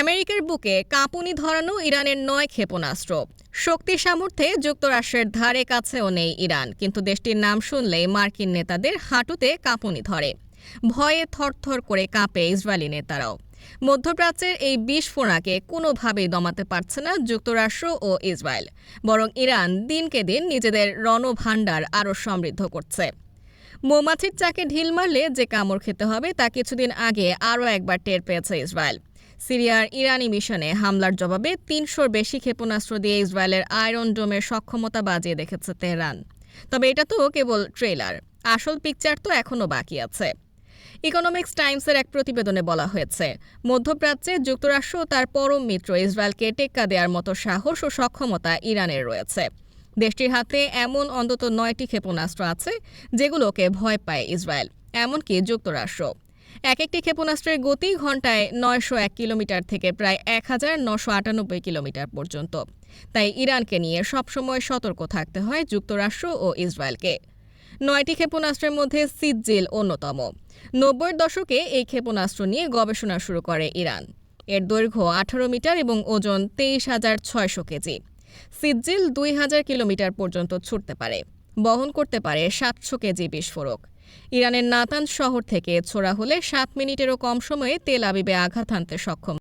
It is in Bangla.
আমেরিকার বুকে কাঁপুনি ধরানো ইরানের ৯ ক্ষেপণাস্ত্র। শক্তি সামর্থ্যে যুক্তরাষ্ট্রের ধারে কাছেও নেই ইরান, কিন্তু দেশটির নাম শুনলেই মার্কিন নেতাদের হাঁটুতে কাঁপুনি ধরে। ভয়ে থরথর করে কাঁপে ইসরায়েলি নেতারাও। মধ্যপ্রাচ্যের এই বিস্ফোরণকে কোনোভাবেই দমাতে পারছে না যুক্তরাষ্ট্র ও ইসরায়েল, বরং ইরান দিনকে দিন নিজেদের রণভাণ্ডার আরও সমৃদ্ধ করছে। মৌমাছির চাকে ঢিল মারলে যে কামড় খেতে হবে তা কিছুদিন আগে আরও একবার টের পেয়েছে ইসরায়েল। সিরিয়ার ইরানি মিশনে হামলার জবাবে ৩০০-র বেশি ক্ষেপণাস্ত্র দিয়ে ইসরায়েলের আয়রন ডোমের সক্ষমতা বাজিয়ে দেখেছে তেহরান। তবে এটা তো কেবল ট্রেলার, আসল পিকচার তো এখনও বাকি আছে। ইকোনমিক্স টাইমসের এক প্রতিবেদনে বলা হয়েছে, মধ্যপ্রাচ্যে যুক্তরাষ্ট্র ও তার পরম মিত্র ইসরায়েলকে টেক্কা দেওয়ার মতো সাহস ও সক্ষমতা ইরানের রয়েছে। দেশটির হাতে এমন অন্তত ৯টি ক্ষেপণাস্ত্র আছে যেগুলোকে ভয় পায় ইসরায়েল, এমনকি যুক্তরাষ্ট্র। একটি ক্ষেপণাস্ত্রের গতি ঘন্টায় ৯০১ কিলোমিটার থেকে প্রায় ১৯৯৮ কিলোমিটার পর্যন্ত। তাই ইরানকে নিয়ে সবসময় সতর্ক থাকতে হয় যুক্তরাষ্ট্র ও ইসরায়েলকে। ৯টি ক্ষেপণাস্ত্রের মধ্যে সিজ্জিল অন্যতম। ৯০-এর দশকে এই ক্ষেপণাস্ত্র নিয়ে গবেষণা শুরু করে ইরান। এর দৈর্ঘ্য ১৮ মিটার এবং ওজন ২৩,৬০০ কেজি। সিজ্জিল ২,০০০ কিলোমিটার পর্যন্ত ছুটতে পারে, বহন করতে পারে ৭০০ কেজি বিস্ফোরক। ইরানের নাতানজ শহর থেকে ছোড়া হলে ৭ মিনিটেরও কম সময়ে তেল আবিবে আঘাত হানতে সক্ষম